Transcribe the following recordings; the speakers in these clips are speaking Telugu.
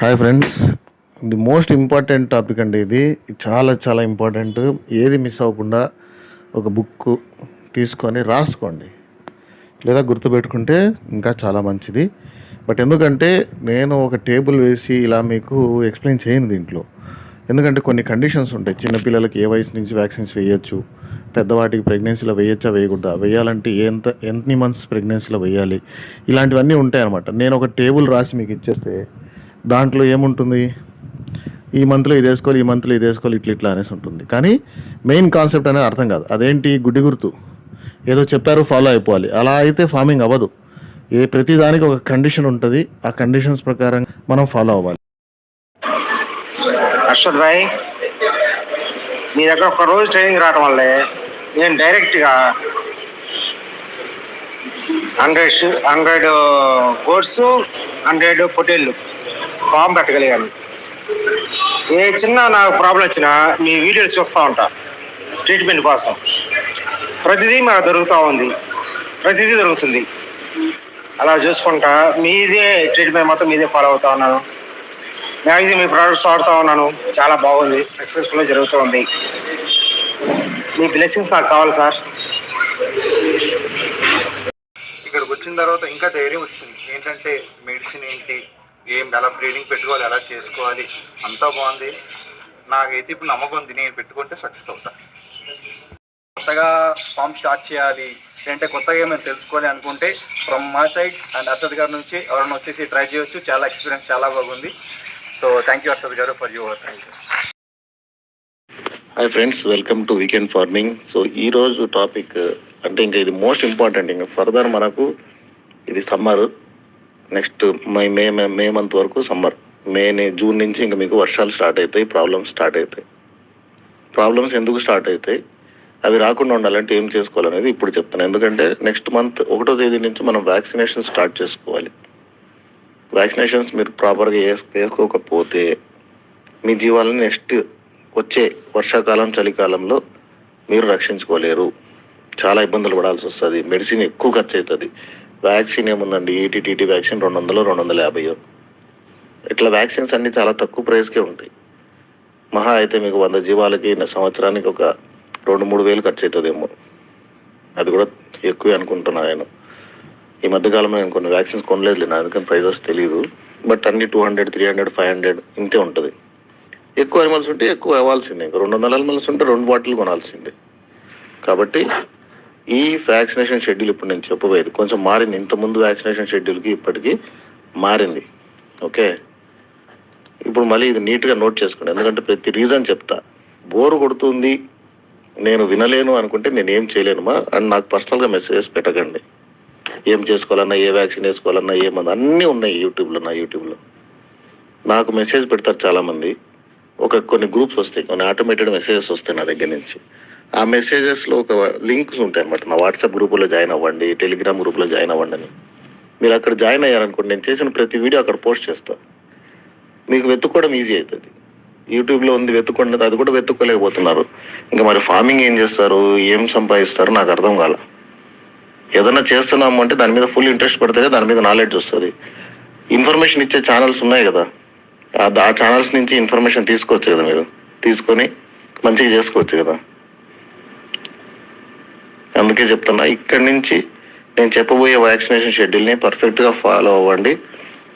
Hi friends, the most important topic అండి. ఇది చాలా చాలా ఇంపార్టెంట్. ఏది మిస్ అవ్వకుండా ఒక బుక్ తీసుకొని రాసుకోండి, లేదా గుర్తుపెట్టుకుంటే ఇంకా చాలా మంచిది. బట్ ఎందుకంటే నేను ఒక టేబుల్ వేసి ఇలా మీకు ఎక్స్ప్లెయిన్ చేయను దీంట్లో. ఎందుకంటే కొన్ని కండిషన్స్ ఉంటాయి. చిన్నపిల్లలకి ఏ వయసు నుంచి వ్యాక్సిన్స్ వేయచ్చు, పెద్దవాటికి ప్రెగ్నెన్సీలో వేయచ్చా వేయకూడదా, వేయాలంటే ఎన్ని మంత్స్ ప్రెగ్నెన్సీలో వేయాలి, ఇలాంటివన్నీ ఉంటాయి అన్నమాట. నేను ఒక టేబుల్ రాసి మీకు ఇచ్చేస్తే దాంట్లో ఏముంటుంది, ఈ మంత్లో ఇది వేసుకోవాలి, ఈ మంత్లో ఇది వేసుకోవాలి, ఇట్లా అనేసి ఉంటుంది. కానీ మెయిన్ కాన్సెప్ట్ అనేది అర్థం కాదు. అదేంటి గుడ్డి గుర్తు, ఏదో చెప్పారు ఫాలో అయిపోవాలి. అలా అయితే ఫార్మింగ్ అవ్వదు. ప్రతి దానికి ఒక కండిషన్ ఉంటుంది. ఆ కండిషన్స్ ప్రకారం మనం ఫాలో అవ్వాలి. అర్షద్ భాయ్, మీ దగ్గర ఒక రోజు ట్రైనింగ్ రావడం వల్లే నేను డైరెక్ట్గా 100 గోడ్స్ 100 పొటేళ్ళు ఫామ్ పెట్టగలిగాను. ఏ చిన్న నాకు ప్రాబ్లం వచ్చినా మీ వీడియోస్ చూస్తూ ఉంటా. ట్రీట్మెంట్ కోసం ప్రతిదీ మాకు దొరుకుతుంది. అలా చూసుకుంటా మీదే ట్రీట్మెంట్ మొత్తం మీదే ఫాలో అవుతా ఉన్నాను. మ్యాక్సిమం మీ ప్రోడక్ట్స్ వాడుతూ ఉన్నాను. చాలా బాగుంది, సక్సెస్ఫుల్గా జరుగుతూ ఉంది. మీ బ్లెస్సింగ్స్ నాకు కావాలి సార్. ఇక్కడికి వచ్చిన తర్వాత ఇంకా ధైర్యం వచ్చింది. ఏంటంటే మెడిసిన్ ఏంటి, ఎలా బ్రీడింగ్ పెట్టుకోవాలి, ఎలా చేసుకోవాలి, అంతా బాగుంది. నాకైతే ఇప్పుడు నమ్మకం ఉంది, నేను పెట్టుకుంటే సక్సెస్ అవుతాను. కొత్తగా ఫామ్ స్టార్ట్ చేయాలి అంటే కొత్తగా ఏమైనా తెలుసుకోవాలి అనుకుంటే from my side and Arshad గారి నుంచి ఎవరైనా వచ్చేసి ట్రై చేయొచ్చు. చాలా ఎక్స్పీరియన్స్ చాలా బాగుంది. సో థ్యాంక్ యూ అర్షద్ గారు for your thank you. Hi friends, welcome to weekend farming. So ఈరోజు టాపిక్ అంటే ఇంకా ఇది మోస్ట్ ఇంపార్టెంట్. ఇంకా ఫర్దర్ మనకు ఇది సమ్మర్, నెక్స్ట్ మే మంత్ వరకు సమ్మర్. జూన్ నుంచి ఇంకా మీకు వర్షాలు స్టార్ట్ అవుతాయి, ప్రాబ్లమ్స్ ఎందుకు స్టార్ట్ అవుతాయి, అవి రాకుండా ఉండాలంటే ఏం చేసుకోవాలనేది ఇప్పుడు చెప్తాను. ఎందుకంటే నెక్స్ట్ మంత్ 1వ తేదీ నుంచి మనం వ్యాక్సినేషన్ స్టార్ట్ చేసుకోవాలి. వ్యాక్సినేషన్స్ మీరు ప్రాపర్గా వేసుకోకపోతే మీ జీవాలను నెక్స్ట్ వచ్చే వర్షాకాలం చలికాలంలో మీరు రక్షించుకోలేరు. చాలా ఇబ్బందులు పడాల్సి వస్తుంది. మెడిసిన్ ఎక్కువ ఖర్చు అవుతుంది. వ్యాక్సిన్ ఏముందండి, టీటీ వ్యాక్సిన్ 200 250. ఇట్లా వ్యాక్సిన్స్ అన్నీ చాలా తక్కువ ప్రైస్కే ఉంటాయి. మహా అయితే మీకు 100 జీవాలకి సంవత్సరానికి ఒక 2-3 వేలు ఖర్చు అవుతుందేమో. అది కూడా ఎక్కువే అనుకుంటున్నా నేను. ఈ మధ్యకాలంలో నేను కొన్ని వ్యాక్సిన్స్ కొనలేదు, అందుకని ప్రైజెస్ తెలియదు. బట్ అన్ని 200, 300, 500 ఇంతే ఉంటుంది. ఎక్కువ అనిమల్స్ ఉంటే ఎక్కువ అవ్వాల్సిందే. ఇంకా 200 అనిమల్స్ ఉంటే 2 బాటిల్ కొనాల్సిందే. కాబట్టి ఈ వ్యాక్సినేషన్ షెడ్యూల్ ఇప్పుడు నేను చెప్పబోయేది కొంచెం మారింది. ఇంతకుముందు వ్యాక్సినేషన్ షెడ్యూల్కి ఇప్పటికీ మారింది. ఓకే, ఇప్పుడు మళ్ళీ ఇది నీట్గా నోట్ చేసుకోండి. ఎందుకంటే ప్రతి రీజన్ చెప్తా. బోరు కొడుతుంది, నేను వినలేను అనుకుంటే నేను ఏం చేయలేనుమా అని నాకు పర్సనల్గా మెసేజెస్ పెట్టకండి. ఏం చేసుకోవాలన్నా, ఏ వ్యాక్సిన్ వేసుకోవాలన్నా, ఏమన్నా అన్నీ ఉన్నాయి నా యూట్యూబ్లో నాకు మెసేజ్ పెడతారు చాలామంది. కొన్ని గ్రూప్స్ వస్తాయి, కొన్ని ఆటోమేటెడ్ మెసేజెస్ వస్తాయి నా దగ్గర నుంచి. ఆ మెసేజెస్లో ఒక లింక్స్ ఉంటాయి అన్నమాట. నా వాట్సాప్ గ్రూపులో జాయిన్ అవ్వండి, టెలిగ్రామ్ గ్రూప్లో జాయిన్ అవ్వండి అని. మీరు అక్కడ జాయిన్ అయ్యారనుకోండి, నేను చేసిన ప్రతి వీడియో అక్కడ పోస్ట్ చేస్తాను. మీకు వెతుక్కోవడం ఈజీ అవుతుంది. యూట్యూబ్లో ఉంది వెతుక్కోండి, అది కూడా వెతుక్కోలేకపోతున్నారు. ఇంకా మరి ఫార్మింగ్ ఏం చేస్తారు, ఏం సంపాదిస్తారు నాకు అర్థం కాల. ఏదన్నా చేస్తున్నాము అంటే దాని మీద ఫుల్ ఇంట్రెస్ట్ పడితేనే దాని మీద నాలెడ్జ్ వస్తుంది. ఇన్ఫర్మేషన్ ఇచ్చే ఛానల్స్ ఉన్నాయి కదా, ఆ ఛానల్స్ నుంచి ఇన్ఫర్మేషన్ తీసుకోవచ్చు కదా, మీరు తీసుకొని మంచిగా చేసుకోవచ్చు కదా. అందుకే చెప్తున్నా, ఇక్కడి నుంచి నేను చెప్పబోయే వ్యాక్సినేషన్ షెడ్యూల్ని పర్ఫెక్ట్గా ఫాలో అవ్వండి.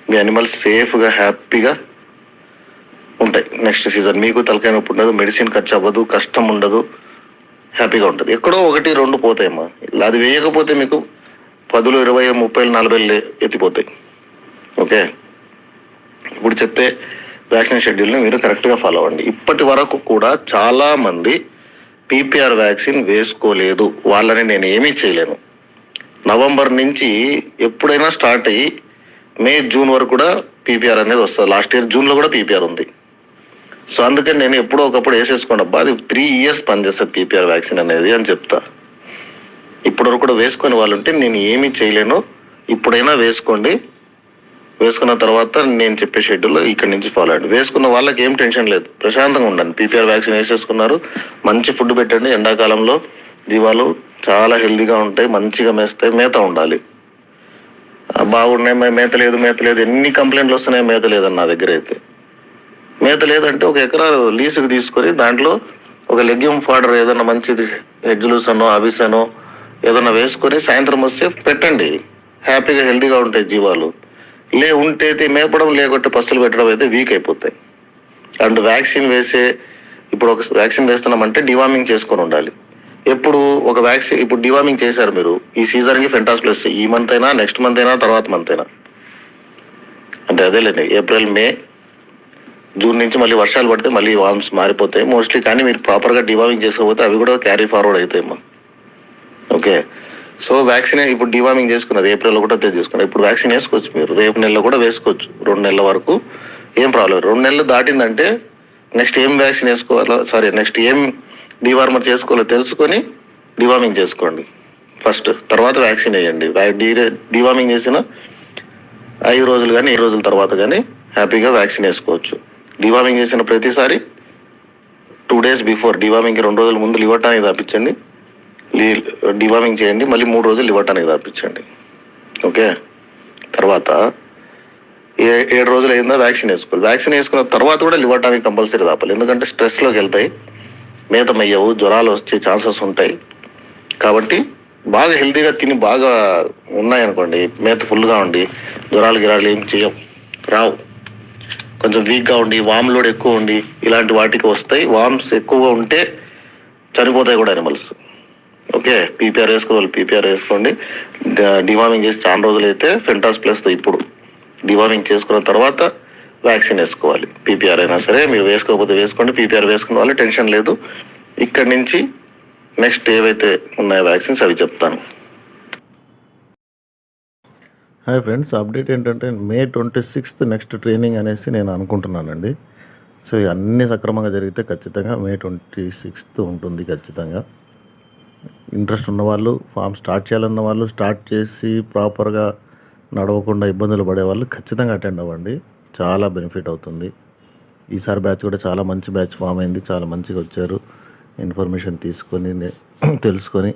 మీ అనిమల్స్ సేఫ్గా హ్యాపీగా ఉంటాయి. నెక్స్ట్ సీజన్ మీకు తలకాయ నొప్పి ఉండదు, మెడిసిన్ ఖర్చు అవ్వదు, కష్టం ఉండదు, హ్యాపీగా ఉంటుంది. ఎక్కడో 1-2 పోతాయమ్మా. అది వేయకపోతే మీకు 10, 20, 30, 40 ఎత్తిపోతాయి. ఓకే, ఇప్పుడు చెప్పే వ్యాక్సిన్ షెడ్యూల్ని మీరు కరెక్ట్గా ఫాలో అవ్వండి. ఇప్పటి వరకు కూడా చాలామంది పీపీఆర్ వ్యాక్సిన్ వేసుకోలేదు, వాళ్ళని నేను ఏమీ చేయలేను. నవంబర్ నుంచి ఎప్పుడైనా స్టార్ట్ అయ్యి జూన్ వరకు కూడా పీపీఆర్ అనేది వస్తుంది. లాస్ట్ ఇయర్ జూన్లో కూడా పీపీఆర్ ఉంది. సో అందుకని నేను ఎప్పుడో ఒకప్పుడు వేసేసుకోండి అబ్బా, అది 3 years పనిచేస్తుంది పీపీఆర్ వ్యాక్సిన్ అనేది అని చెప్తా. ఇప్పటివరకు కూడా వేసుకునే వాళ్ళు ఉంటే నేను ఏమీ చేయలేను. ఇప్పుడైనా వేసుకోండి. వేసుకున్న తర్వాత నేను చెప్పే షెడ్యూల్లో ఇక్కడి నుంచి ఫాలో అవ్వండి. వేసుకున్న వాళ్ళకి ఏం టెన్షన్ లేదు, ప్రశాంతంగా ఉండండి. పీపీఆర్ వ్యాక్సిన్ వేసేసుకున్నారు, మంచి ఫుడ్ పెట్టండి. ఎండాకాలంలో జీవాలు చాలా హెల్దీగా ఉంటాయి, మంచిగా మేస్తాయి. మేత ఉండాలి. బాగున్నాయి, మేత లేదు ఎన్ని కంప్లైంట్లు వస్తున్నాయి, మేత లేదని నా దగ్గర అయితే. మేత లేదంటే 1 ఎకరా లీజుకి తీసుకొని దాంట్లో ఒక లెగ్యూమ్ ఫాడర్ ఏదన్నా మంచిది హెడ్జులూస్ అనో అవిస్ అనో ఏదన్నా వేసుకొని సాయంత్రం వస్తే పెట్టండి. హ్యాపీగా హెల్తీగా ఉంటాయి జీవాలు. ఉంటే అయితే మేపడం, లేకుంటే పస్తులు పెట్టడం అయితే వీక్ అయిపోతాయి. అండ్ వ్యాక్సిన్ ఇప్పుడు ఒక వ్యాక్సిన్ వేస్తున్నామంటే డివార్మింగ్ చేసుకొని ఉండాలి. ఎప్పుడు ఒక వ్యాక్సిన్ ఇప్పుడు డివార్మింగ్ చేశారు మీరు ఈ సీజన్కి ఫెంటాస్ ప్లస్ ఈ మంత్ అయినా, నెక్స్ట్ మంత్ అయినా, తర్వాత మంత్ అయినా, అంటే అదేలేండి ఏప్రిల్, మే, జూన్ నుంచి మళ్ళీ వర్షాలు పడితే మళ్ళీ వామ్స్ మారిపోతాయి మోస్ట్లీ. కానీ మీరు ప్రాపర్గా డివార్మింగ్ చేసుకోకపోతే అవి కూడా క్యారీ ఫార్వర్డ్ అవుతాయమ్మా. ఓకే, సో వ్యాక్సిన్ ఇప్పుడు డివార్మింగ్ చేసుకున్నారు, ఏప్రిల్ 1వ తేదీ చేసుకున్నారు. ఇప్పుడు వ్యాక్సిన్ వేసుకోవచ్చు మీరు, రేపు నెలలో కూడా వేసుకోవచ్చు. 2 నెలల వరకు ఏం ప్రాబ్లం. 2 నెలలు దాటిందంటే నెక్స్ట్ ఏం వ్యాక్సిన్ వేసుకోవాలో, నెక్స్ట్ ఏం డివార్మర్ చేసుకోవాలో తెలుసుకొని డివార్మింగ్ చేసుకోండి ఫస్ట్. తర్వాత వ్యాక్సిన్ వేయండి. డివార్మింగ్ చేసిన 5 రోజులు కానీ 7 రోజుల తర్వాత కానీ హ్యాపీగా వ్యాక్సిన్ వేసుకోవచ్చు. డివార్మింగ్ చేసిన ప్రతిసారి 2 days బిఫోర్ డివార్మింగ్కి 2 రోజుల ముందు లివర్ టానిక్ తాపించండి. డివార్మింగ్ చేయండి, మళ్ళీ 3 రోజులు లివర్ టానిక్ తాపించండి. ఓకే, తర్వాత 7 రోజులు అయిందా వ్యాక్సిన్ వేసుకోవాలి. వ్యాక్సిన్ వేసుకున్న తర్వాత కూడా లివర్ టానిక్ కంపల్సరీ తాపాలి. ఎందుకంటే స్ట్రెస్లోకి వెళ్తాయి, మేతమయ్యవు, జ్వరాలు వచ్చే ఛాన్సెస్ ఉంటాయి. కాబట్టి బాగా హెల్తీగా తిని బాగా ఉన్నాయనుకోండి, మేత ఫుల్గా ఉండి జ్వరాలు ఏం రావు. కొంచెం వీక్గా ఉండి వామ్ లోడ్ ఎక్కువ ఉండి ఇలాంటి వాటికి వస్తాయి. వామ్స్ ఎక్కువగా ఉంటే చనిపోతాయి కూడా అనిమల్స్. ఓకే, పీపీఆర్ వేసుకోవాలి, పీపీఆర్ వేసుకోండి. డివార్మింగ్ చేసి చాలా రోజులు అయితే ఫెంటాస్ ప్లస్ ఇప్పుడు డివార్మింగ్ చేసుకున్న తర్వాత వ్యాక్సిన్ వేసుకోవాలి. పీపీఆర్ అయినా సరే, మీరు వేసుకోకపోతే వేసుకోండి. పీపీఆర్ వేసుకున్న వాళ్ళు టెన్షన్ లేదు. ఇక్కడి నుంచి నెక్స్ట్ ఏవైతే ఉన్నాయో వ్యాక్సిన్స్ అవి చెప్తాను. హాయ్ ఫ్రెండ్స్, అప్డేట్ ఏంటంటే May 26th నెక్స్ట్ ట్రైనింగ్ అనేసి నేను అనుకుంటున్నానండి. సో అన్నీ సక్రమంగా జరిగితే ఖచ్చితంగా May 26th ఉంటుంది ఖచ్చితంగా. ఇంట్రెస్ట్ ఉన్నవాళ్ళు, ఫామ్ స్టార్ట్ చేయాలన్న వాళ్ళు, స్టార్ట్ చేసి ప్రాపర్గా నడవకుండా ఇబ్బందులు పడేవాళ్ళు ఖచ్చితంగా అటెండ్ అవ్వండి. చాలా బెనిఫిట్ అవుతుంది. ఈసారి బ్యాచ్ కూడా చాలా మంచి బ్యాచ్ ఫామ్ అయింది, చాలా మంచిగా వచ్చారు. ఇన్ఫర్మేషన్ తీసుకొని తెలుసుకొని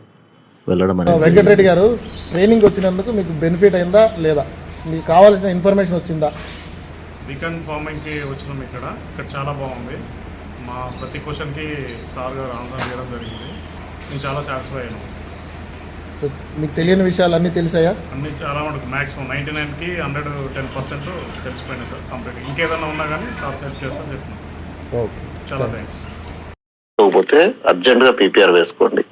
వెళ్ళడం అనేది. వెంకటరెడ్డి గారు, ట్రైనింగ్ వచ్చినందుకు మీకు బెనిఫిట్ అయిందా లేదా, మీకు కావాల్సిన ఇన్ఫర్మేషన్ వచ్చిందా? వీకెండ్ ఫార్మింగ్కి వచ్చినాం. ఇక్కడ చాలా బాగుంది. మా ప్రతి క్వశ్చన్కి సార్ గారు ఆన్సర్ చేయడం జరిగింది. నేను చాలా సాటిస్ఫై అయ్యాను. సో మీకు తెలియని విషయాలు అన్నీ తెలిసాయా? అన్నీ చాలా మటుకు మ్యాక్సిమం 99కి 110% తెలిసిపోయినాయి సార్ కంప్లీట్. ఇంకేదన్నా ఉన్నా కానీ సార్ హెల్ప్ చేస్తాను చెప్పిన. ఓకే, చాలా థ్యాంక్స్. పోతే అర్జెంటుగా పీపీఆర్ వేసుకోండి.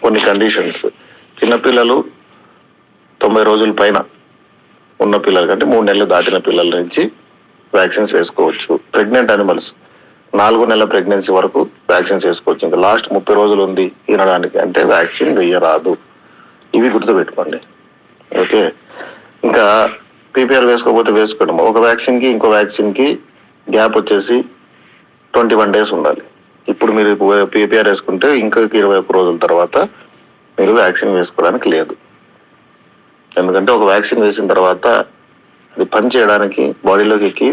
కొన్ని కండిషన్స్, చిన్నపిల్లలు 90 రోజుల పైన ఉన్న పిల్లల కంటే 3 నెలలు దాటిన పిల్లల నుంచి వ్యాక్సిన్స్ వేసుకోవచ్చు. ప్రెగ్నెంట్ అనిమల్స్ 4 నెలల ప్రెగ్నెన్సీ వరకు వ్యాక్సిన్స్ వేసుకోవచ్చు. ఇంకా లాస్ట్ 30 రోజులు ఉంది తినడానికి అంటే వ్యాక్సిన్ వేయరాదు. ఇవి గుర్తుపెట్టుకోండి. ఓకే, ఇంకా పీపీఆర్ వేసుకోకపోతే వేసుకోండి. ఒక వ్యాక్సిన్కి ఇంకో వ్యాక్సిన్కి గ్యాప్ వచ్చేసి 21 days ఉండాలి. ఇప్పుడు మీరు పీపీఆర్ వేసుకుంటే ఇంకా 21 రోజుల తర్వాత మీరు వ్యాక్సిన్ వేసుకోవడానికి లేదు. ఎందుకంటే ఒక వ్యాక్సిన్ వేసిన తర్వాత అది పని చేయడానికి బాడీలోకి ఎక్కి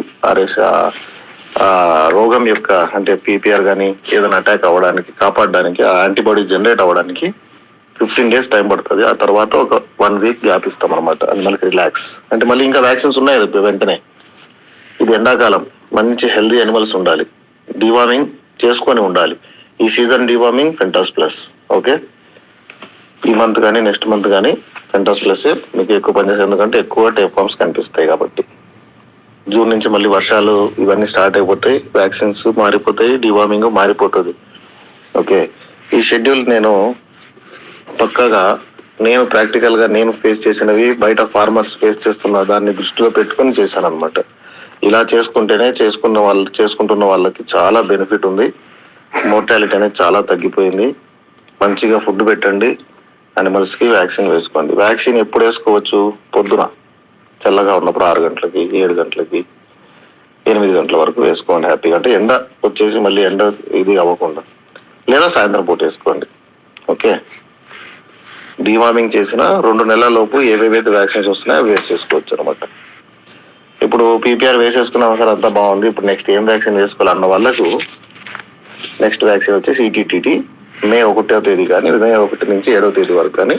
రోగం యొక్క అంటే పీపీఆర్ కానీ ఏదైనా అటాక్ అవ్వడానికి కాపాడడానికి ఆ యాంటీబాడీ జనరేట్ అవ్వడానికి 15 days టైం పడుతుంది. ఆ తర్వాత ఒక 1 week గ్యాప్ ఇస్తాం అనమాట. అది మనకి రిలాక్స్ అంటే మళ్ళీ ఇంకా వ్యాక్సిన్స్ ఉన్నాయి కదా వెంటనే. ఇది ఎండాకాలం, మంచి హెల్దీ అనిమల్స్ ఉండాలి, డివార్మింగ్ చేసుకొని ఉండాలి. ఈ సీజన్ డివార్మింగ్ ఫెంటాస్ ప్లస్. ఓకే, ఈ మంత్ కానీ నెక్స్ట్ మంత్ కానీ ఫెంటాస్ ప్లస్ మీకు ఎక్కువ పనిచేస్తుంది. ఎందుకంటే ఎక్కువ టేప్ ఫామ్స్ కనిపిస్తాయి కాబట్టి. జూన్ నుంచి మళ్ళీ వర్షాలు ఇవన్నీ స్టార్ట్ అయిపోతాయి, వ్యాక్సిన్స్ మారిపోతాయి, డివార్మింగ్ మారిపోతుంది. ఓకే, ఈ షెడ్యూల్ నేను పక్కాగా నేను ప్రాక్టికల్గా నేను ఫేస్ చేసినవి, బయట ఫార్మర్స్ ఫేస్ చేస్తున్న దాన్ని దృష్టిలో పెట్టుకొని చేశాను అనమాట. ఇలా చేసుకుంటేనే చేసుకుంటున్న వాళ్ళకి చాలా బెనిఫిట్ ఉంది. మోర్టాలిటీ అనేది చాలా తగ్గిపోయింది. మంచిగా ఫుడ్ పెట్టండి, అనిమల్స్కి వ్యాక్సిన్ వేసుకోండి. వ్యాక్సిన్ ఎప్పుడు వేసుకోవచ్చు? పొద్దున చల్లగా ఉన్నప్పుడు 6 గంటలకి, 7 గంటలకి, 8 గంటల వరకు వేసుకోండి హ్యాపీగా. అంటే ఎండ వచ్చేసి మళ్ళీ ఎండ ఇది అవ్వకుండా, లేదా సాయంత్రం పూట వేసుకోండి. ఓకే, డివార్మింగ్ చేసిన 2 నెలల లోపు ఏవేవైతే వ్యాక్సిన్స్ వస్తున్నాయో అవి వేసి చేసుకోవచ్చు అనమాట. ఇప్పుడు పీపీఆర్ వేసేసుకున్నాం సార్, అంతా బాగుంది, ఇప్పుడు నెక్స్ట్ ఏం వ్యాక్సిన్ వేసుకోవాలన్న వాళ్ళకు నెక్స్ట్ వ్యాక్సిన్ వచ్చేసి ఈటీటీటీ May 1వ తేదీ కానీ May 1 నుంచి 7వ తేదీ వరకు కానీ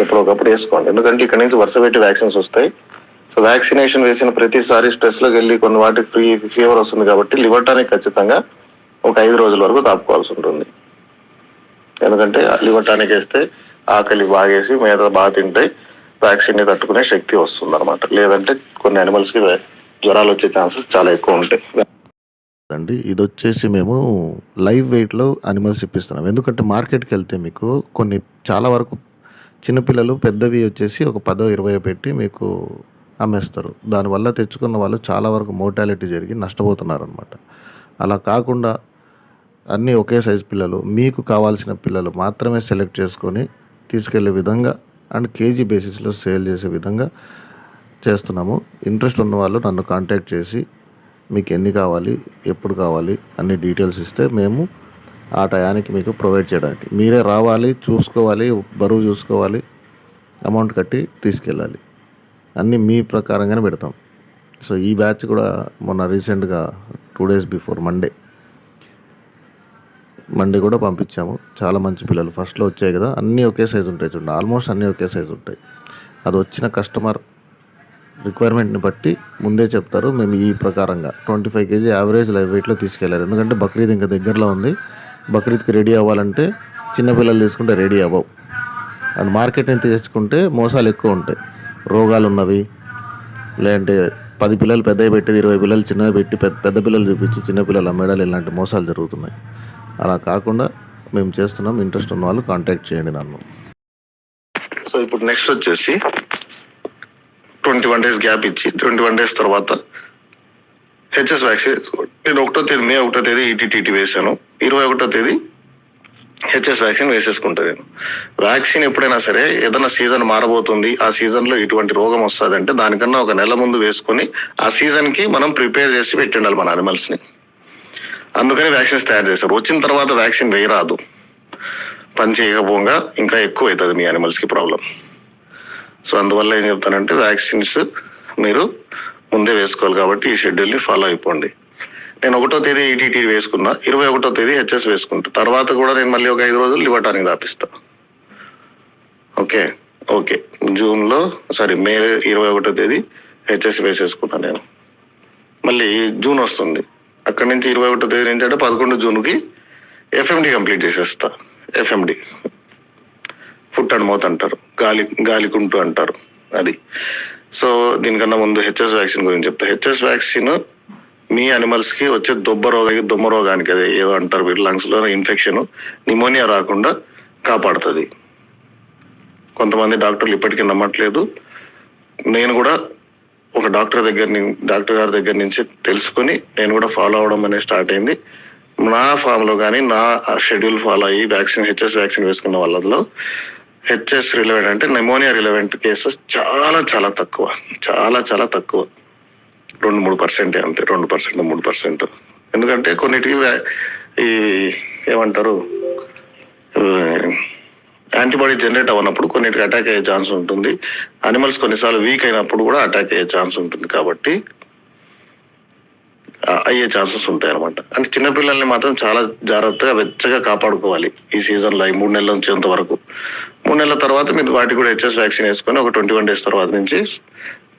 ఎప్పుడొకప్పుడు వేసుకోండి. ఎందుకంటే ఇక్కడ నుంచి వరుస పెట్టి వ్యాక్సిన్స్ వస్తాయి. సో వ్యాక్సినేషన్ వేసిన ప్రతిసారి స్ట్రెస్లోకి వెళ్ళి కొన్ని వాటికి ఫీవర్ వస్తుంది కాబట్టి లివర్ టానిక్ ఖచ్చితంగా ఒక 5 రోజుల వరకు తాపుకోవాల్సి ఉంటుంది. ఎందుకంటే లివర్ టానిక్ వేస్తే ఆకలి బాగేసి మీద బాగా తింటాయి, వ్యాక్సిన్ని తట్టుకునే శక్తి వస్తుంది అనమాట. లేదంటే కొన్ని యానిమల్స్కి జ్వరాలు వచ్చే ఛాన్సెస్ చాలా ఎక్కువ ఉంటాయి. అండి ఇది వచ్చేసి మేము లైవ్ వెయిట్లో అనిమల్స్ ఇప్పిస్తున్నాం. ఎందుకంటే మార్కెట్కి వెళ్తే మీకు కొన్ని చాలా వరకు చిన్నపిల్లలు పెద్దవి వచ్చేసి ఒక 10-20 పెట్టి మీకు అమ్మేస్తారు. దానివల్ల తెచ్చుకున్న వాళ్ళు చాలా వరకు మోర్టాలిటీ జరిగి నష్టపోతున్నారు అనమాట. అలా కాకుండా అన్నీ ఒకే సైజు పిల్లలు, మీకు కావాల్సిన పిల్లలు మాత్రమే సెలెక్ట్ చేసుకొని తీసుకెళ్లే విధంగా అండ్ కేజీ బేసిస్లో సేల్ చేసే విధంగా చేస్తున్నాము. ఇంట్రెస్ట్ ఉన్న వాళ్ళు నన్ను కాంటాక్ట్ చేసి మీకు ఎన్ని కావాలి, ఎప్పుడు కావాలి అన్ని డీటెయిల్స్ ఇస్తే మేము ఆ టయానికి మీకు ప్రొవైడ్ చేయడానికి, మీరే రావాలి, చూసుకోవాలి, బరువు చూసుకోవాలి, అమౌంట్ కట్టి తీసుకెళ్ళాలి, అన్నీ మీ ప్రకారంగానే పెడతాం. సో ఈ బ్యాచ్ కూడా మొన్న రీసెంట్గా 2 days బిఫోర్ మండే కూడా పంపించాము. చాలా మంచి పిల్లలు ఫస్ట్లో వచ్చాయి కదా, అన్నీ ఒకే సైజు ఉంటాయి చూడండి, ఆల్మోస్ట్ అన్నీ ఒకే సైజు ఉంటాయి. అది వచ్చిన కస్టమర్ రిక్వైర్మెంట్ని బట్టి ముందే చెప్తారు. మేము ఈ ప్రకారంగా 25 kg యావరేజ్ లైవ్ వెయిట్లో తీసుకెళ్ళారు. ఎందుకంటే బక్రీద్ ఇంకా దగ్గరలో ఉంది. బక్రీద్కి రెడీ అవ్వాలంటే చిన్నపిల్లలు తీసుకుంటే రెడీ అవ్వవు. అండ్ మార్కెట్ నుంచి తెచ్చుకుంటే మోసాలు ఎక్కువ ఉంటాయి, రోగాలు ఉన్నవి, లేదంటే 10 పిల్లలు పెద్దవి పెట్టేది 20 పిల్లలు చిన్నవి పెట్టి పెద్ద పిల్లలు చూపించి చిన్నపిల్లలు అమ్మేడాలు, ఇలాంటి మోసాలు జరుగుతున్నాయి. అలా కాకుండా మేము చేస్తున్నాం. ఇంట్రెస్ట్ ఉన్న వాళ్ళు కాంటాక్ట్ చేయండి నన్ను. సో ఇప్పుడు నెక్స్ట్ వచ్చేసి 21 days గ్యాప్ ఇచ్చి 21 days తర్వాత హెచ్ఎస్ వ్యాక్సిన్ నేను 1వ తేదీ మే 1వ తేదీ ఈటీటీటీ వేశాను. 21వ తేదీ హెచ్ఎస్ వ్యాక్సిన్ వేసేసుకుంటాను నేను. వ్యాక్సిన్ ఎప్పుడైనా సరే ఏదైనా సీజన్ మారబోతుంది, ఆ సీజన్లో ఇటువంటి రోగం వస్తుంది అంటే దానికన్నా ఒక నెల ముందు వేసుకొని ఆ సీజన్కి మనం ప్రిపేర్ చేసి పెట్టిండాలి మన అనిమల్స్ని. అందుకని వ్యాక్సిన్స్ తయారు చేశారు. వచ్చిన తర్వాత వ్యాక్సిన్ వేయరాదు, పని చేయకపోగా ఇంకా ఎక్కువ అవుతుంది మీ అనిమల్స్కి ప్రాబ్లం. సో అందువల్ల ఏం చెప్తానంటే వ్యాక్సిన్స్ మీరు ముందే వేసుకోవాలి కాబట్టి ఈ షెడ్యూల్ని ఫాలో అయిపోండి. నేను 1వ తేదీ ఈటీటీ వేసుకున్నా, 21వ తేదీ హెచ్ఎస్ వేసుకుంటా. తర్వాత కూడా నేను మళ్ళీ ఒక 5 రోజులు లివర్ టానిక్ దాపిస్తా. ఓకే మే 21వ తేదీ హెచ్ఎస్ వేసేసుకున్నాను నేను. మళ్ళీ జూన్ వస్తుంది, అక్కడి నుంచి 21వ తేదీ నుంచి అంటే 11 జూన్కి ఎఫ్ఎండి కంప్లీట్ చేసేస్తా. ఎఫ్ఎండి ఫుట్ అండ్ మౌత్ అంటారు, గాలికుంటు అంటారు అది. సో దీనికన్నా ముందు హెచ్ఎస్ వ్యాక్సిన్ గురించి చెప్తా. హెచ్ఎస్ వ్యాక్సిన్ మీ అనిమల్స్కి వచ్చే దొమ్మ రోగానికి, అదే ఏదో అంటారు మీరు లంగ్స్లో ఇన్ఫెక్షన్, నిమోనియా రాకుండా కాపాడుతుంది. కొంతమంది డాక్టర్లు ఇప్పటికీ నమ్మట్లేదు. నేను కూడా ఒక డాక్టర్ గారి దగ్గర నుంచి తెలుసుకొని నేను కూడా ఫాలో అవడం అనేది స్టార్ట్ అయింది. నా ఫామ్లో కానీ నా షెడ్యూల్ ఫాలో అయ్యి హెచ్ఎస్ వ్యాక్సిన్ వేసుకున్న వాళ్ళలో హెచ్ఎస్ రిలవెంట్ అంటే నిమోనియా రిలవెంట్ కేసెస్ చాలా చాలా తక్కువ, చాలా తక్కువ, 2-3% అంతే, 2%-3%. ఎందుకంటే కొన్నిటికి ఈ ఏమంటారు యాంటీబాడీ జనరేట్ అవ్వనప్పుడు కొన్నిటికి అటాక్ అయ్యే ఛాన్స్ ఉంటుంది. అనిమల్స్ కొన్నిసార్లు వీక్ అయినప్పుడు కూడా అటాక్ అయ్యే ఛాన్స్ ఉంటుంది, కాబట్టి అయ్యే ఛాన్సెస్ ఉంటాయి అనమాట. అంటే చిన్నపిల్లల్ని మాత్రం చాలా జాగ్రత్తగా వెచ్చగా కాపాడుకోవాలి ఈ సీజన్లో. ఈ 3 నెలల వచ్చేంత వరకు. 3 నెలల తర్వాత మీరు వాటికి కూడా హెచ్ఎస్ వ్యాక్సిన్ వేసుకొని ఒక 21 days తర్వాత నుంచి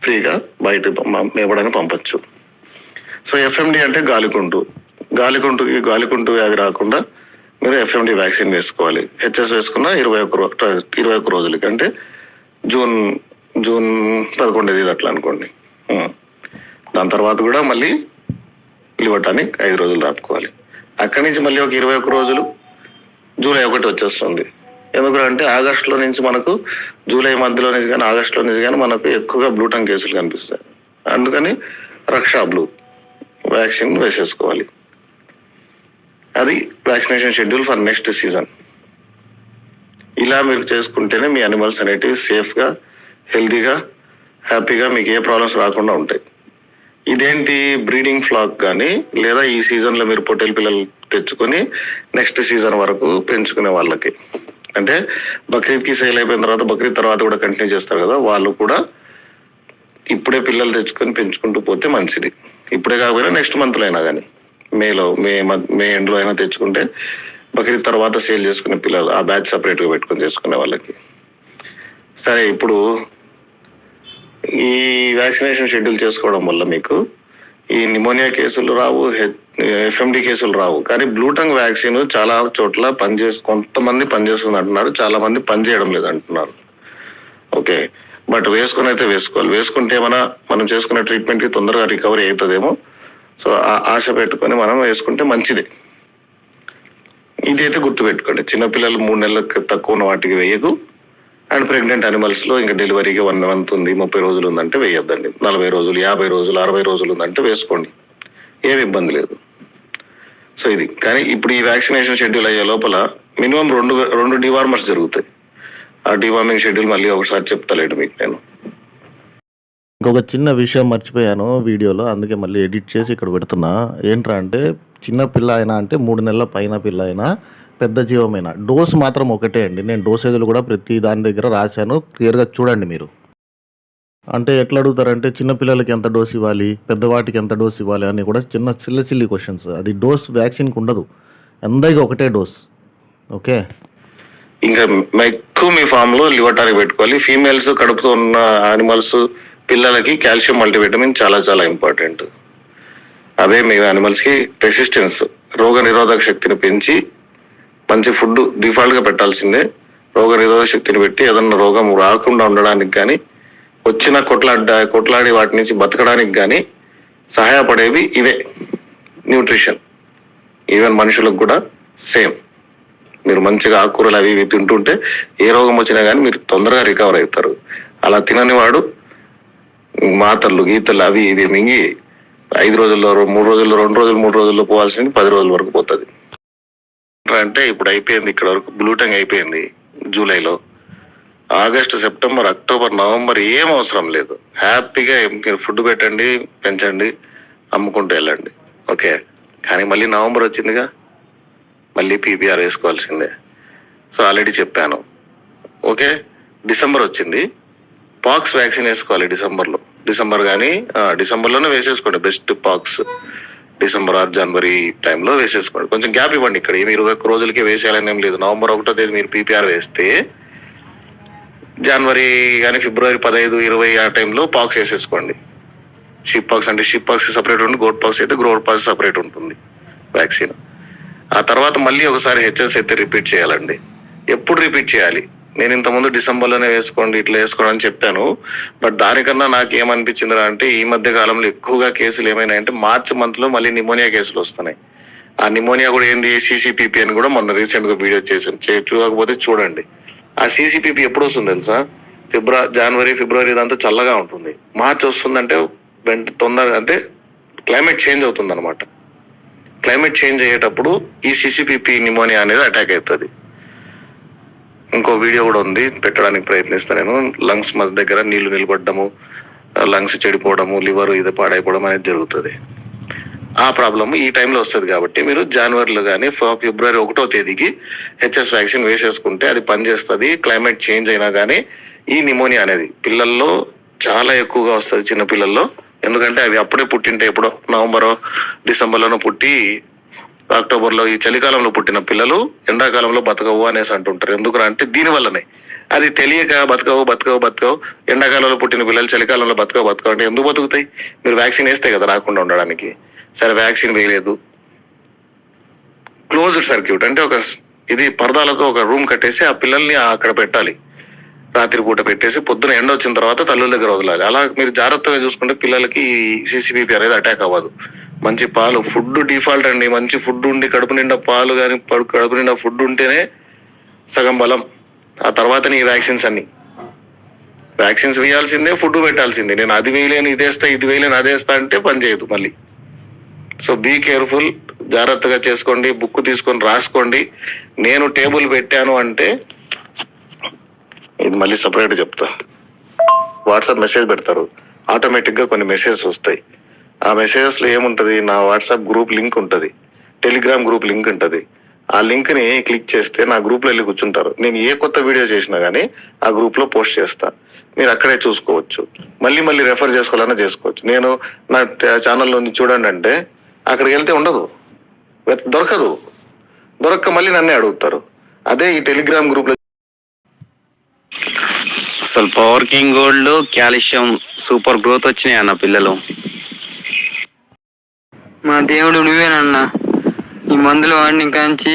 ఫ్రీగా బయట మేపడానికి పంపచ్చు. సో ఎఫ్ఎండి అంటే గాలికుంటు వ్యాధి రాకుండా మీరు ఎఫ్ఎండి వ్యాక్సిన్ వేసుకోవాలి. హెచ్ఎస్ వేసుకున్న 21 రోజులకి, అంటే జూన్ 11వ తేదీ అట్లా అనుకోండి. దాని తర్వాత కూడా మళ్ళీ లివర్ టానిక్ 5 రోజులు దాపుకోవాలి. అక్కడి నుంచి మళ్ళీ ఒక 21 రోజులు జూలై 1 వచ్చేస్తుంది. ఎందుకంటే ఆగస్టులో నుంచి మనకు జూలై మధ్యలో నుంచి కానీ ఆగస్టులో నుంచి కానీ మనకు ఎక్కువగా బ్లూటన్ కేసులు కనిపిస్తాయి. అందుకని రక్షా బ్లూ వ్యాక్సిన్ వేసేసుకోవాలి. అది vaccination schedule for next season. ఇలా మీరు చేసుకుంటేనే మీ అనిమల్స్ అనేటివి సేఫ్గా, హెల్తీగా, హ్యాపీగా, మీకు ఏ ప్రాబ్లమ్స్ రాకుండా ఉంటాయి. ఇదేంటి బ్రీడింగ్ ఫ్లాక్ కానీ లేదా ఈ సీజన్లో మీరు పొట్టేలు పిల్లలు తెచ్చుకొని నెక్స్ట్ సీజన్ వరకు పెంచుకునే వాళ్ళకి, అంటే బక్రీద్కి సేల్ అయిపోయిన తర్వాత బక్రీద్ తర్వాత కూడా కంటిన్యూ చేస్తారు కదా, వాళ్ళు కూడా ఇప్పుడే పిల్లలు తెచ్చుకొని పెంచుకుంటూ పోతే మంచిది. ఇప్పుడే కాకపోయినా నెక్స్ట్ మంత్లో అయినా కానీ, మే ఎండ్లో అయినా తెచ్చుకుంటే బక్రీద్ తర్వాత సేల్ చేసుకునే పిల్లలు ఆ బ్యాచ్ సపరేట్గా పెట్టుకొని చేసుకునే వాళ్ళకి. సరే, ఇప్పుడు ఈ వ్యాక్సినేషన్ షెడ్యూల్ చేసుకోవడం వల్ల మీకు ఈ నిమోనియా కేసులు రావు, ఎఫ్ఎండి కేసులు రావు. కానీ బ్లూటంగ్ వ్యాక్సిన్ చాలా చోట్ల కొంతమంది పనిచేస్తుంది అంటున్నారు, చాలా మంది పనిచేయడం లేదు అంటున్నారు. ఓకే, బట్ వేసుకుని అయితే వేసుకోవాలి. వేసుకుంటే మనం చేసుకునే ట్రీట్మెంట్కి తొందరగా రికవరీ అవుతుందేమో. సో ఆశ పెట్టుకొని మనం వేసుకుంటే మంచిది. ఇదైతే గుర్తుపెట్టుకోండి, చిన్నపిల్లలు 3 నెలలకు తక్కువ ఉన్న వాటికి వేయకు. అండ్ ప్రెగ్నెంట్ అనిమల్స్లో ఇంకా డెలివరీకి 1 మంత్ ఉంది, 30 రోజులు ఉందంటే వేయొద్దండి. 40 రోజులు, 50 రోజులు, 60 రోజులు ఉందంటే వేసుకోండి, ఏమి ఇబ్బంది లేదు. సో ఇది. కానీ ఇప్పుడు ఈ వ్యాక్సినేషన్ షెడ్యూల్ అయ్యే లోపల మినిమం 2 డివార్మర్స్ జరుగుతాయి. ఆ డివార్మింగ్ షెడ్యూల్ మళ్ళీ ఒకసారి చెప్తలేడు మీకు నేను. ఇంకొక చిన్న విషయం మర్చిపోయాను వీడియోలో, అందుకే మళ్ళీ ఎడిట్ చేసి ఇక్కడ పెడుతున్నా. ఏంట్రా అంటే, చిన్న పిల్ల అయినా అంటే 3 నెలల పైన పిల్ల అయినా పెద్ద జీవమైనా డోస్ మాత్రం ఒకటే అండి. నేను డోసేజ్లు కూడా ప్రతి దాని దగ్గర రాశాను, క్లియర్గా చూడండి మీరు. అంటే ఎట్లా అడుగుతారంటే చిన్నపిల్లలకి ఎంత డోస్ ఇవ్వాలి, పెద్దవాటికి ఎంత డోస్ ఇవ్వాలి అని కూడా చిన్న సిల్లి క్వశ్చన్స్. అది డోస్ వ్యాక్సిన్కి ఉండదు, అందరికీ ఒకటే డోస్. ఓకే, ఇంకా ఎక్కువ మీ ఫామ్ లో లివర్ పెట్టుకోవాలి. ఫీమేల్స్, కడుపుతో ఉన్న యానిమల్స్ పిల్లలకి కాల్షియం మల్టీవిటమిన్ చాలా చాలా ఇంపార్టెంట్. అదే మీ యానిమల్స్ కి రెసిస్టెన్స్, రోగ నిరోధక శక్తిని పెంచి మంచి ఫుడ్ డిఫాల్ట్ గా పెట్టాల్సిందే. రోగ నిరోధక శక్తిని పెట్టి ఏదన్నా రోగం రాకుండా ఉండడానికి కానీ, వచ్చిన కొట్లాడి వాటి నుంచి బతకడానికి కానీ సహాయపడేవి ఇవే న్యూట్రిషన్. ఈవెన్ మనుషులకు కూడా సేమ్. మీరు మంచిగా ఆకుకూరలు అవి ఇవి తింటుంటే ఏ రోగం వచ్చినా కానీ మీరు తొందరగా రికవర్ అవుతారు. అలా తినని వాడు మాతలు గీతలు అవి ఇవి మింగి 5 రోజుల్లో 3 రోజుల్లో 2 రోజులు 3 రోజుల్లో పోవాల్సింది 10 రోజుల వరకు పోతుంది. అంటే ఇప్పుడు అయిపోయింది, ఇక్కడ వరకు బ్లూటంగ్ అయిపోయింది జూలైలో. ఆగస్టు, సెప్టెంబర్, అక్టోబర్, నవంబర్ ఏం అవసరం లేదు. హ్యాపీగా మీరు ఫుడ్ పెట్టండి, పెంచండి, అమ్ముకుంటూ వెళ్ళండి. ఓకే, కానీ మళ్ళీ నవంబర్ వచ్చిందిగా, మళ్ళీ పీపీఆర్ వేసుకోవాల్సిందే. సో ఆల్రెడీ చెప్పాను. ఓకే, డిసెంబర్ వచ్చింది, పాక్స్ వ్యాక్సిన్ వేసుకోవాలి డిసెంబర్ కానీ డిసెంబర్లోనే వేసేసుకోండి. Best pox December or January టైంలో వేసేసుకోండి. కొంచెం గ్యాప్ ఇవ్వండి. ఇక్కడ మీరు 21 రోజులకే వేసేయాలని ఏం లేదు. నవంబర్ 1వ తేదీ మీరు పీపీఆర్ వేస్తే జనవరి కానీ ఫిబ్రవరి 15, 20 ఆ టైంలో పాక్స్ వేసేసుకోండి. షిప్ పాక్స్ అంటే షిప్ పాక్స్ సపరేట్ ఉంటుంది, గోట్ పాక్స్ అయితే గోట్ పాక్స్ సపరేట్ ఉంటుంది వ్యాక్సిన్. ఆ తర్వాత మళ్ళీ ఒకసారి హెచ్ఎస్ అయితే రిపీట్ చేయాలండి. ఎప్పుడు రిపీట్ చేయాలి? నేను ఇంతకుముందు డిసెంబర్లోనే వేసుకోండి, ఇట్లా వేసుకోండి అని చెప్పాను. బట్ దానికన్నా నాకు ఏమనిపించింది అంటే, ఈ మధ్య కాలంలో ఎక్కువగా కేసులు ఏమైనాయంటే మార్చి మంత్లో మళ్ళీ నిమోనియా కేసులు వస్తున్నాయి. ఆ నిమోనియా కూడా ఏంది, సీసీపీపీ అని కూడా మొన్న రీసెంట్గా వీడియో చేశాను. చూడకపోతే చూడండి. ఆ సీసీపీపీ ఎప్పుడు వస్తుంది తెలుసా? జనవరి, ఫిబ్రవరి ఇదంతా చల్లగా ఉంటుంది. మార్చి వస్తుందంటే తొందరగా, అంటే క్లైమేట్ చేంజ్ అవుతుంది అనమాట. క్లైమేట్ చేంజ్ అయ్యేటప్పుడు ఈ సీసీపీపీ నిమోనియా అనేది అటాక్ అవుతుంది. ఇంకో వీడియో కూడా ఉంది, పెట్టడానికి ప్రయత్నిస్తాను నేను. లంగ్స్ మధ్య దగ్గర నీళ్లు నిలబడ్డము, లంగ్స్ చెడిపోవడము, లివర్ ఇది పాడైపోవడం అనేది జరుగుతుంది. ఆ ప్రాబ్లమ్ ఈ టైంలో వస్తుంది. కాబట్టి మీరు జనవరిలో కానీ ఫిబ్రవరి 1వ తేదీకి హెచ్ఎస్ వ్యాక్సిన్ వేసేసుకుంటే అది పనిచేస్తుంది. క్లైమేట్ చేంజ్ అయినా కానీ ఈ నిమోనియా అనేది పిల్లల్లో చాలా ఎక్కువగా వస్తుంది, చిన్న పిల్లల్లో. ఎందుకంటే అవి అప్పుడే పుట్టింటే, ఎప్పుడో నవంబరో డిసెంబర్లోనో పుట్టి అక్టోబర్లో, ఈ చలికాలంలో పుట్టిన పిల్లలు ఎండాకాలంలో బతకవు అనేసి అంటుంటారు. ఎందుకు అంటే దీనివల్లనే. అది తెలియక బతకవు. ఎండాకాలంలో పుట్టిన పిల్లలు చలికాలంలో బతకవు అంటే ఎందుకు బతుకుతాయి? మీరు వ్యాక్సిన్ వేస్తే కదా రాకుండా ఉండడానికి. సరే, వ్యాక్సిన్ వేయలేదు, క్లోజ్డ్ సర్క్యూట్ అంటే ఇది పరదాలతో ఒక రూమ్ కట్టేసి ఆ పిల్లల్ని అక్కడ పెట్టాలి. రాత్రి పూట పెట్టేసి పొద్దున ఎండ వచ్చిన తర్వాత తల్లుల దగ్గర వదలాలి. అలా మీరు జాగ్రత్తగా చూసుకుంటే పిల్లలకి సీసీపీపీ అనేది అటాక్ అవ్వదు. మంచి పాలు, ఫుడ్ డిఫాల్ట్ అండి. మంచి ఫుడ్ ఉండి కడుపు నిండా పాలు కానీ కడుపు నిండా ఫుడ్ ఉంటేనే సగం బలం. ఆ తర్వాతనే ఈ వ్యాక్సిన్స్ అన్ని. వ్యాక్సిన్స్ వేయాల్సిందే, ఫుడ్ పెట్టాల్సిందే. నేను అది వేయలేను ఇది వేస్తా, ఇది వేయలేను అదేస్తా అంటే పని చేయదు మళ్ళీ. సో బీ కేర్ఫుల్, జాగ్రత్తగా చేసుకోండి. బుక్ తీసుకొని రాసుకోండి. నేను టేబుల్ పెట్టాను అంటే ఇది మళ్ళీ సపరేట్ చెప్తా. వాట్సాప్ మెసేజ్ పెడతారు, ఆటోమేటిక్గా కొన్ని మెసేజెస్ వస్తాయి. ఆ మెసేజెస్లో ఏముంటుంది, నా వాట్సాప్ గ్రూప్ లింక్ ఉంటుంది, టెలిగ్రామ్ గ్రూప్ లింక్ ఉంటుంది. ఆ లింక్ని క్లిక్ చేస్తే నా గ్రూప్లో వెళ్ళి కూర్చుంటారు. నేను ఏ కొత్త వీడియో చేసినా కానీ ఆ గ్రూప్లో పోస్ట్ చేస్తా. మీరు అక్కడే చూసుకోవచ్చు. మళ్ళీ రెఫర్ చేసుకోవాలన్నా చేసుకోవచ్చు. నేను నా ఛానల్ నుంచి చూడండి అంటే అక్కడికి వెళ్తే ఉండదు, దొరక్క మళ్ళీ నన్నే అడుగుతారు. అదే ఈ టెలిగ్రామ్ గ్రూప్లో అసలు power king gold calcium super growth వచ్చినాయి అన్న పిల్లలు. మా దేవుడు నువ్వేనన్నా. ఈ మందులు వాడిని కాంచి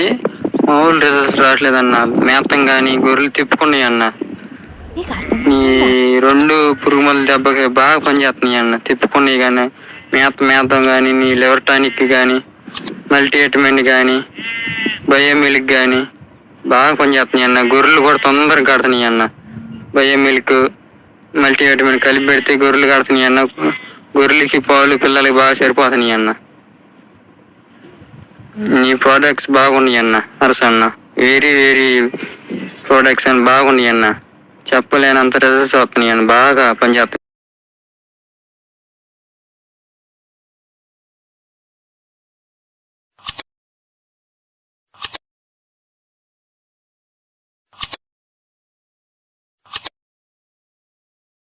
మామూలు రిజల్ట్స్ రావట్లేదన్నా. మేతం కానీ గొర్రెలు తిప్పుకున్నాయి అన్న. ఈ 2 పురుగు మందుల దెబ్బకి బాగా పనిచేస్తున్నాయి అన్న. తిప్పుకున్నాయి కానీ మేతం కానీ నీ లివర్ టానిక్ కానీ మల్టీవిటమిన్ కానీ బయోమిల్క్ కానీ బాగా పనిచేస్తున్నాయి అన్న. గొర్రెలు కూడా తొందరగా కడుతున్నాయి అన్న. బయోమిల్క్ మల్టీవిటమిన్ కలిపి పెడితే గొర్రెలు కడుతున్నాయి అన్న. గొర్రెలకి పాలు పిల్లలకి బాగా సరిపోతున్నాయి అన్న. నీ ప్రోడక్ట్స్ బాగున్నాయి అన్న. అరసన్న వెరీ ప్రోడక్ట్స్ అని బాగున్నాయి అన్న. చెప్పలేనంత రిజల్ట్స్ వస్తున్నాయి అన్న. బాగా పనిచేస్తాయి.